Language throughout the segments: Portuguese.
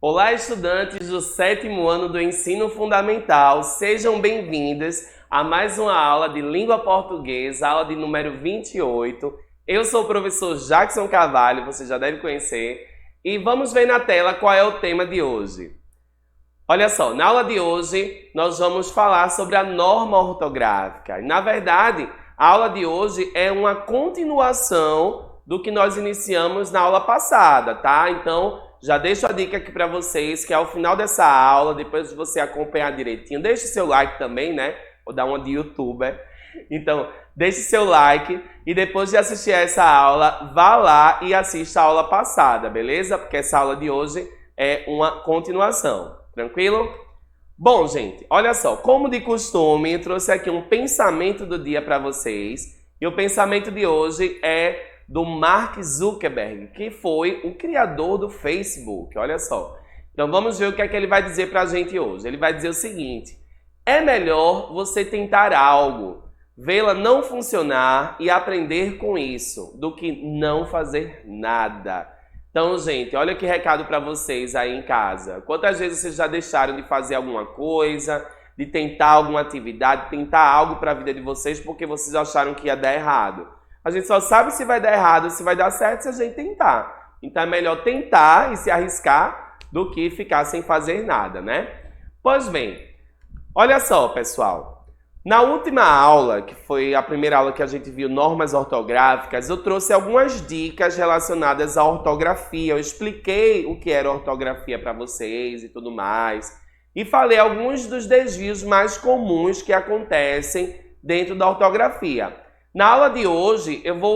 Olá, estudantes do 7º ano do Ensino Fundamental, sejam bem-vindos a mais uma aula de Língua Portuguesa, aula de número 28. Eu sou o professor Jackson Carvalho, você já deve conhecer, e vamos ver na tela qual é o tema de hoje. Olha só, na aula de hoje nós vamos falar sobre a norma ortográfica. Na verdade, a aula de hoje é uma continuação do que nós iniciamos na aula passada, tá? Então, já deixo a dica aqui para vocês que ao final dessa aula, depois de você acompanhar direitinho, deixe seu like também, né? Vou dar uma de youtuber. Então, deixe seu like e depois de assistir essa aula, vá lá e assista a aula passada, beleza? Porque essa aula de hoje é uma continuação, tranquilo? Bom, gente, olha só, como de costume, eu trouxe aqui um pensamento do dia para vocês. E o pensamento de hoje é do Mark Zuckerberg, que foi o criador do Facebook, olha só. Então vamos ver o que é que ele vai dizer pra gente hoje. Ele vai dizer o seguinte: é melhor você tentar algo, vê-la não funcionar e aprender com isso, do que não fazer nada. Então, gente, olha que recado para vocês aí em casa. Quantas vezes vocês já deixaram de fazer alguma coisa, de tentar alguma atividade, tentar algo para a vida de vocês porque vocês acharam que ia dar errado? A gente só sabe se vai dar errado, se vai dar certo, se a gente tentar. Então é melhor tentar e se arriscar do que ficar sem fazer nada, né? Pois bem, olha só, pessoal. Na última aula, que foi a primeira aula que a gente viu normas ortográficas, eu trouxe algumas dicas relacionadas à ortografia. Eu expliquei o que era ortografia para vocês e tudo mais. E falei alguns dos desvios mais comuns que acontecem dentro da ortografia. Na aula de hoje eu vou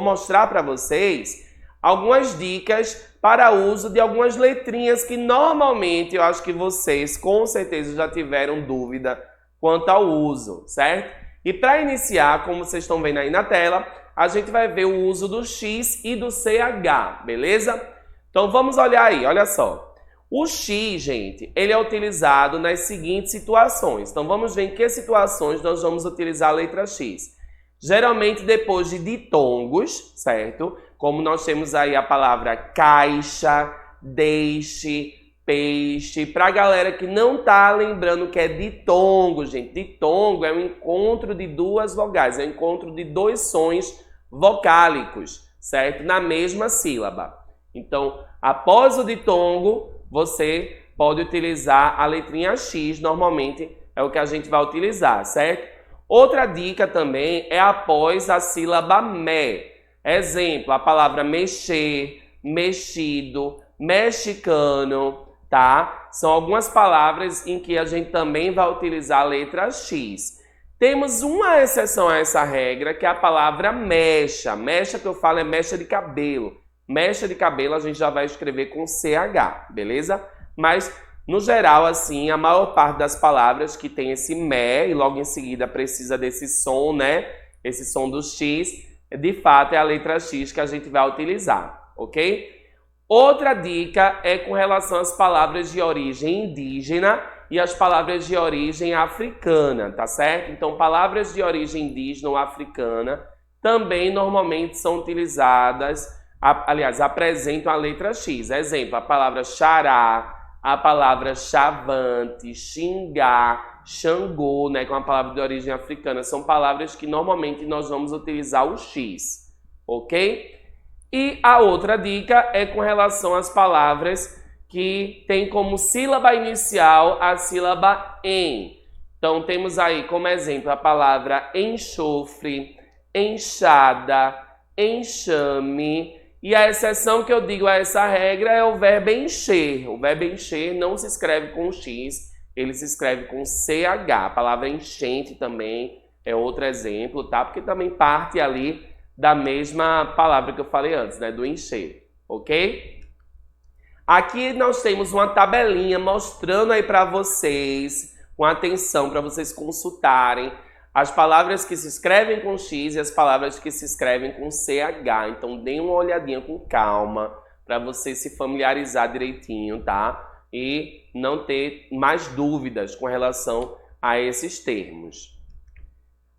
mostrar para vocês algumas dicas para o uso de algumas letrinhas que normalmente eu acho que vocês com certeza já tiveram dúvida quanto ao uso, certo? E para iniciar, como vocês estão vendo aí na tela, a gente vai ver o uso do X e do CH, beleza? Então vamos olhar aí, olha só. O X, gente, ele é utilizado nas seguintes situações. Então, vamos ver em que situações nós vamos utilizar a letra X. Geralmente, depois de ditongos, certo? Como nós temos aí a palavra caixa, deixe, peixe. Para a galera que não está lembrando que é ditongo, gente. Ditongo é o encontro de duas vogais, é o encontro de dois sons vocálicos, certo? Na mesma sílaba. Então, após o ditongo, você pode utilizar a letrinha X, normalmente é o que a gente vai utilizar, certo? Outra dica também é após a sílaba me. Exemplo, a palavra mexer, mexido, mexicano, tá? São algumas palavras em que a gente também vai utilizar a letra X. Temos uma exceção a essa regra, que é a palavra mecha. Mecha que eu falo é mecha de cabelo. Mecha de cabelo a gente já vai escrever com CH, beleza? Mas, no geral, assim, a maior parte das palavras que tem esse me e logo em seguida precisa desse som, né? Esse som do X, de fato é a letra X que a gente vai utilizar, ok? Outra dica é com relação às palavras de origem indígena e as palavras de origem africana, tá certo? Então, palavras de origem indígena ou africana também normalmente são utilizadas, aliás, apresentam a letra X. Exemplo, a palavra xará, a palavra chavante, xingar, xangô, né, que é uma palavra de origem africana. São palavras que normalmente nós vamos utilizar o X, ok? E a outra dica é com relação às palavras que tem como sílaba inicial a sílaba em. Então, temos aí como exemplo a palavra enxofre, enxada, enxame. E a exceção que eu digo a essa regra é o verbo encher. O verbo encher não se escreve com X, ele se escreve com CH. A palavra enchente também é outro exemplo, tá? Porque também parte ali da mesma palavra que eu falei antes, né? Do encher, ok? Aqui nós temos uma tabelinha mostrando aí para vocês, com atenção, para vocês consultarem as palavras que se escrevem com X e as palavras que se escrevem com CH. Então, deem uma olhadinha com calma para você se familiarizar direitinho, tá? E não ter mais dúvidas com relação a esses termos.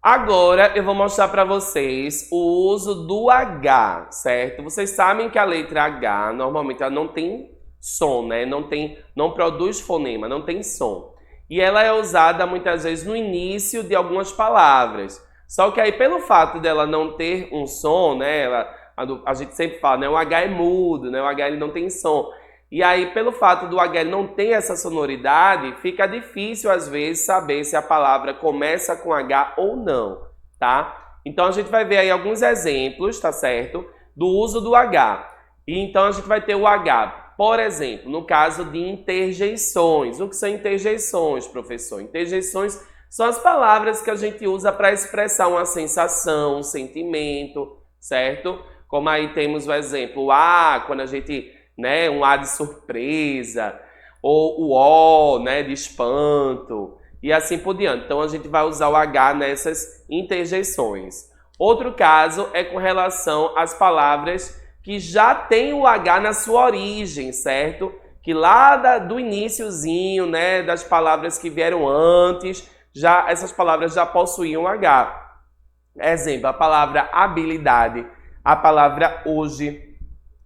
Agora, eu vou mostrar para vocês o uso do H, certo? Vocês sabem que a letra H, normalmente, ela não tem som, né? Não produz fonema, não tem som. E ela é usada muitas vezes no início de algumas palavras. Só que aí, pelo fato dela não ter um som, né? A gente sempre fala, né? O H é mudo, né? O H ele não tem som. E aí, pelo fato do H não ter essa sonoridade, fica difícil, às vezes, saber se a palavra começa com H ou não, tá? Então, a gente vai ver aí alguns exemplos, tá certo? Do uso do H. E então, a gente vai ter o H, por exemplo, no caso de interjeições. O que são interjeições, professor? Interjeições são as palavras que a gente usa para expressar uma sensação, um sentimento, certo? Como aí temos o exemplo, o A, quando a gente... né, um A de surpresa, ou o O, né, de espanto, e assim por diante. Então, a gente vai usar o H nessas interjeições. Outro caso é com relação às palavras que já têm o H na sua origem, certo? Que lá do iniciozinho, né, das palavras que vieram antes, já essas palavras já possuíam H. Exemplo, a palavra habilidade, a palavra hoje,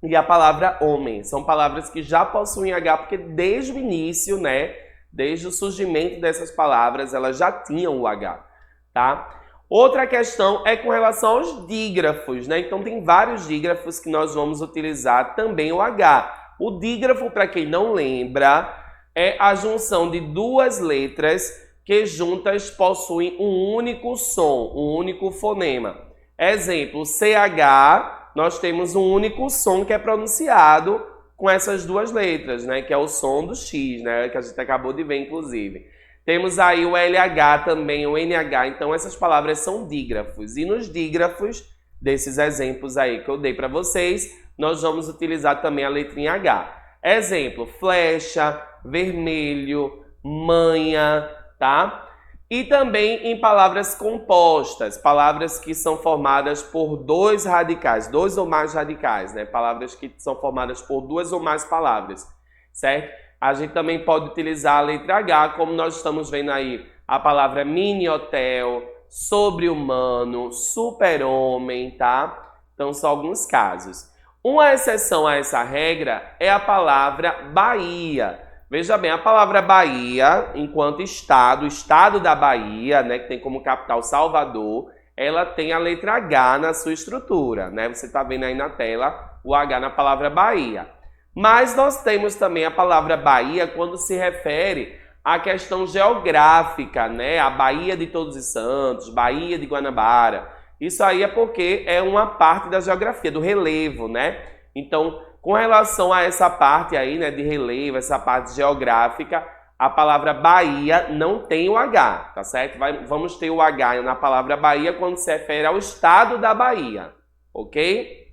e a palavra homem. São palavras que já possuem H, porque desde o início, né? Desde o surgimento dessas palavras, elas já tinham o H, tá? Outra questão é com relação aos dígrafos, né? Então, tem vários dígrafos que nós vamos utilizar também o H. O dígrafo, para quem não lembra, é a junção de duas letras que juntas possuem um único som, um único fonema. Exemplo, CH... nós temos um único som que é pronunciado com essas duas letras, né? Que é o som do X, né? Que a gente acabou de ver, inclusive. Temos aí o LH também, o NH. Então, essas palavras são dígrafos. E nos dígrafos, desses exemplos aí que eu dei para vocês, nós vamos utilizar também a letrinha H. Exemplo, flecha, vermelho, manha, tá? E também em palavras compostas, palavras que são formadas por dois radicais, dois ou mais radicais, né? Palavras que são formadas por duas ou mais palavras, certo? A gente também pode utilizar a letra H, como nós estamos vendo aí, a palavra mini hotel, sobre-humano, super-homem, tá? Então, são alguns casos. Uma exceção a essa regra é a palavra Bahia. Veja bem, a palavra Bahia, enquanto estado, o estado da Bahia, né, que tem como capital Salvador, ela tem a letra H na sua estrutura, né? Você está vendo aí na tela o H na palavra Bahia. Mas nós temos também a palavra Bahia quando se refere à questão geográfica, né? A Baía de Todos os Santos, Baía de Guanabara. Isso aí é porque é uma parte da geografia, do relevo, né? Então, com relação a essa parte aí, né, de relevo, essa parte geográfica, a palavra Bahia não tem o H, tá certo? Vamos ter o H na palavra Bahia quando se refere ao estado da Bahia, ok?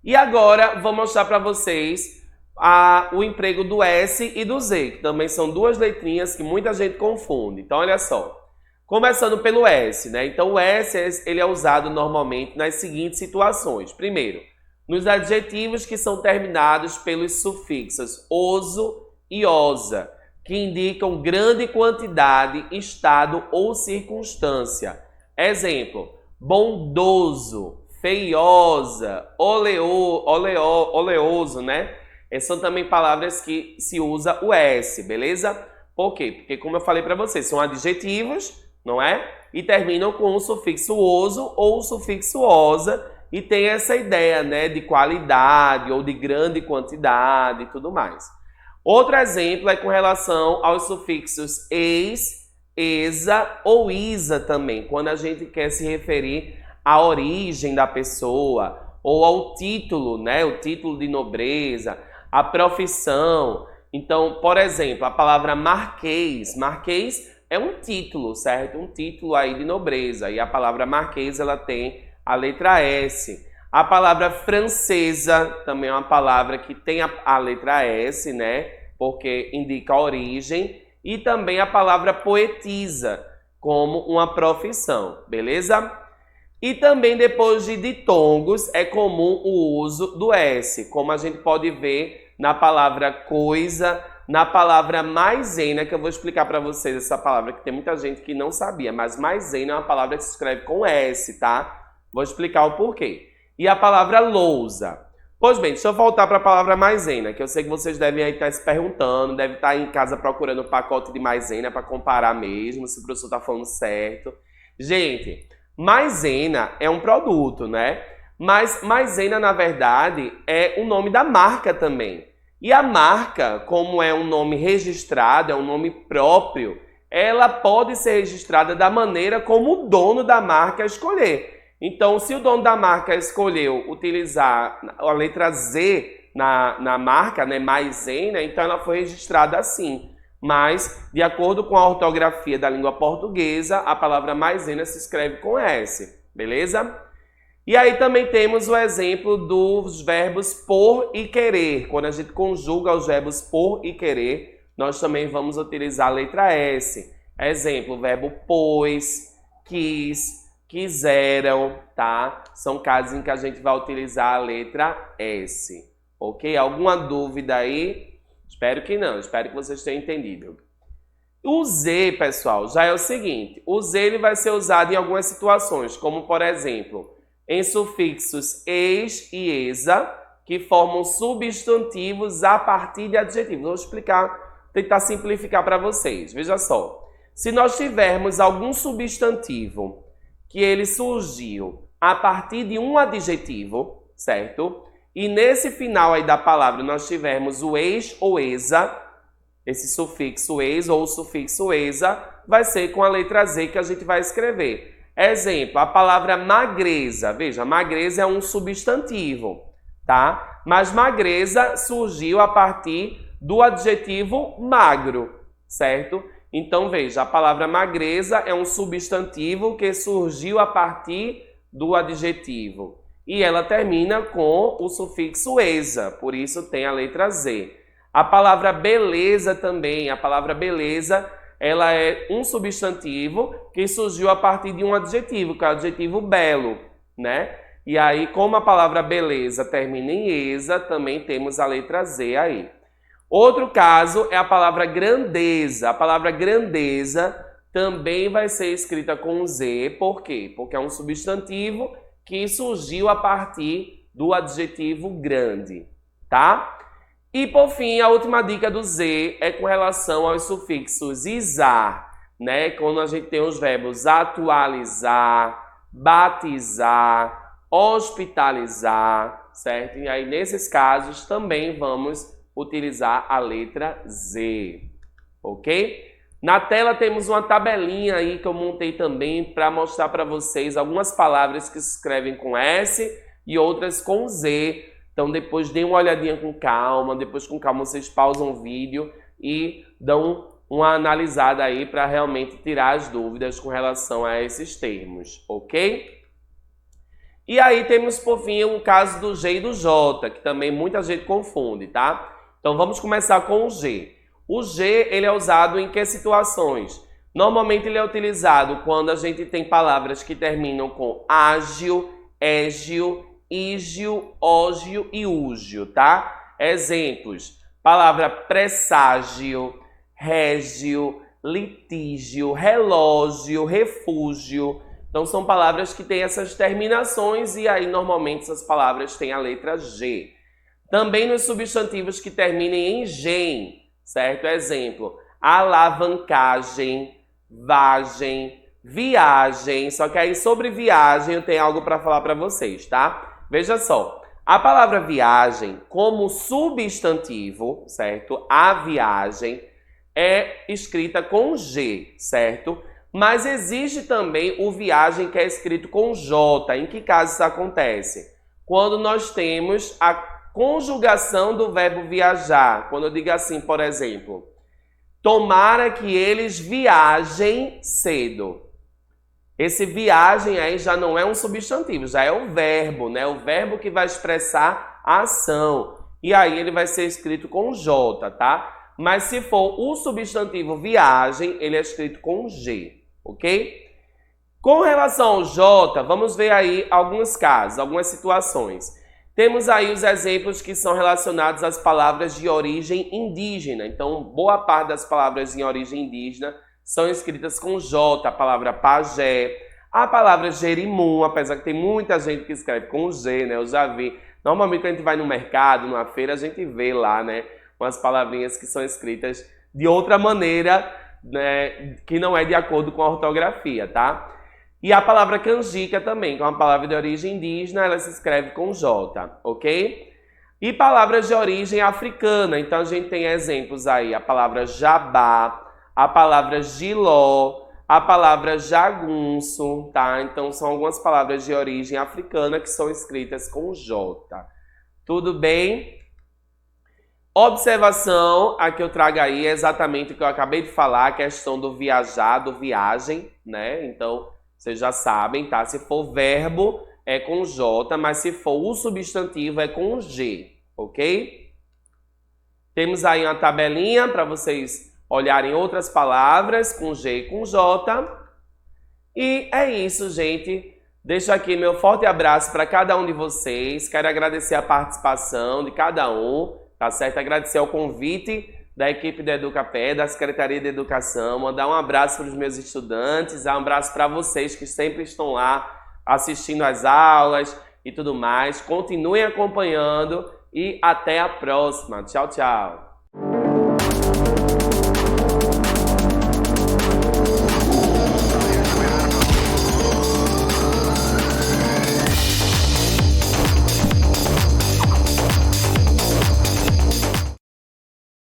E agora, vou mostrar para vocês o emprego do S e do Z, que também são duas letrinhas que muita gente confunde. Então, olha só. Começando pelo S, né? Então, o S ele é usado normalmente nas seguintes situações. Primeiro, nos adjetivos que são terminados pelos sufixos oso e osa, que indicam grande quantidade, estado ou circunstância. Exemplo, bondoso, feiosa, oleoso, né? Essas são também palavras que se usa o S, beleza? Por quê? Porque, como eu falei para vocês, são adjetivos, não é? E terminam com o sufixo oso ou o sufixo osa, e tem essa ideia, né, de qualidade ou de grande quantidade e tudo mais. Outro exemplo é com relação aos sufixos eis, esa ou isa também, quando a gente quer se referir à origem da pessoa ou ao título, né, o título de nobreza, a profissão. Então, por exemplo, a palavra marquês. Marquês é um título, certo? Um título aí de nobreza. E a palavra marquês, ela tem a letra S. A palavra francesa também é uma palavra que tem a letra S, né? Porque indica a origem. E também a palavra poetisa, como uma profissão, beleza? E também depois de ditongos é comum o uso do S, como a gente pode ver na palavra coisa, na palavra maisena, que eu vou explicar para vocês essa palavra, que tem muita gente que não sabia, mas maisena é uma palavra que se escreve com S, tá? Vou explicar o porquê. E a palavra lousa. Pois bem, deixa eu voltar para a palavra maisena, que eu sei que vocês devem aí estar se perguntando, devem estar em casa procurando o pacote de maisena para comparar mesmo, se o professor está falando certo. Gente, maisena é um produto, né? Mas maisena, na verdade, é o nome da marca também. E a marca, como é um nome registrado, é um nome próprio, ela pode ser registrada da maneira como o dono da marca escolher. Então, se o dono da marca escolheu utilizar a letra Z na marca, né, maisena, então ela foi registrada assim. Mas, de acordo com a ortografia da língua portuguesa, a palavra maisena se escreve com S, beleza? E aí também temos o exemplo dos verbos por e querer. Quando a gente conjuga os verbos por e querer, nós também vamos utilizar a letra S. Exemplo, o verbo pois, quis, quiseram, tá? São casos em que a gente vai utilizar a letra S, ok? Alguma dúvida aí? Espero que não, espero que vocês tenham entendido. O Z, pessoal, já é o seguinte, o Z ele vai ser usado em algumas situações, como por exemplo, em sufixos ex e exa, que formam substantivos a partir de adjetivos. Vou explicar, tentar simplificar para vocês. Veja só, se nós tivermos algum substantivo que ele surgiu a partir de um adjetivo, certo? E nesse final aí da palavra nós tivermos o ex ou exa, esse sufixo ex ou o sufixo exa, vai ser com a letra Z que a gente vai escrever. Exemplo, a palavra magreza. Veja, magreza é um substantivo, tá? Mas magreza surgiu a partir do adjetivo magro, certo? Então, veja, a palavra magreza é um substantivo que surgiu a partir do adjetivo. E ela termina com o sufixo eza, por isso tem a letra Z. A palavra beleza também, a palavra beleza, ela é um substantivo que surgiu a partir de um adjetivo, que é o adjetivo belo, né? E aí, como a palavra beleza termina em eza, também temos a letra Z aí. Outro caso é a palavra grandeza. A palavra grandeza também vai ser escrita com Z. Por quê? Porque é um substantivo que surgiu a partir do adjetivo grande, tá? E por fim, a última dica do Z é com relação aos sufixos izar, né? Quando a gente tem os verbos atualizar, batizar, hospitalizar, certo? E aí, nesses casos, também vamos utilizar a letra Z, ok? Na tela temos uma tabelinha aí que eu montei também para mostrar para vocês algumas palavras que se escrevem com S e outras com Z. Então depois dêem uma olhadinha com calma, depois com calma vocês pausam o vídeo e dão uma analisada aí para realmente tirar as dúvidas com relação a esses termos, ok? E aí temos por fim o caso do G e do J, que também muita gente confunde, tá? Então vamos começar com o G. O G ele é usado em que situações? Normalmente ele é utilizado quando a gente tem palavras que terminam com ágil, égio, ígio, ógio e úgio, tá? Exemplos: palavra presságio, régio, litígio, relógio, refúgio. Então são palavras que têm essas terminações e aí normalmente essas palavras têm a letra G. Também nos substantivos que terminem em gen, certo? Exemplo: alavancagem, vagem, viagem. Só que aí sobre viagem eu tenho algo para falar para vocês, tá? Veja só, a palavra viagem como substantivo, certo? A viagem é escrita com G, certo? Mas existe também o viagem que é escrito com J. Em que caso isso acontece? Quando nós temos a conjugação do verbo viajar. Quando eu digo assim, por exemplo, tomara que eles viajem cedo. Esse viagem aí já não é um substantivo, já é o verbo, né? O verbo que vai expressar a ação. E aí ele vai ser escrito com J, tá? Mas se for o substantivo viagem, ele é escrito com G, ok? Com relação ao J, vamos ver aí alguns casos, algumas situações. Temos aí os exemplos que são relacionados às palavras de origem indígena. Então, boa parte das palavras em origem indígena são escritas com J, a palavra pajé, A palavra jerimum, apesar que tem muita gente que escreve com G, né? Eu já vi. Normalmente quando a gente vai no mercado, numa feira, a gente vê lá, né? Umas palavrinhas que são escritas de outra maneira, né? Que não é de acordo com a ortografia, tá? E a palavra canjica também, que é uma palavra de origem indígena, ela se escreve com J, ok? E palavras de origem africana, então a gente tem exemplos aí, a palavra jabá, a palavra giló, a palavra jagunço, tá? Então são algumas palavras de origem africana que são escritas com J. Tudo bem? Observação, a que eu trago aí é exatamente o que eu acabei de falar, a questão do viajar, do viagem, né? Então, vocês já sabem, tá? Se for verbo, é com J, mas se for o substantivo, é com G, ok? Temos aí uma tabelinha para vocês olharem outras palavras com G e com J. E é isso, gente. Deixo aqui meu forte abraço para cada um de vocês. Quero agradecer a participação de cada um, tá certo? Agradecer ao convite da equipe do Educapé, da Secretaria de Educação. Mandar um abraço para os meus estudantes, um abraço para vocês que sempre estão lá assistindo às aulas e tudo mais. Continuem acompanhando e até a próxima. Tchau, tchau.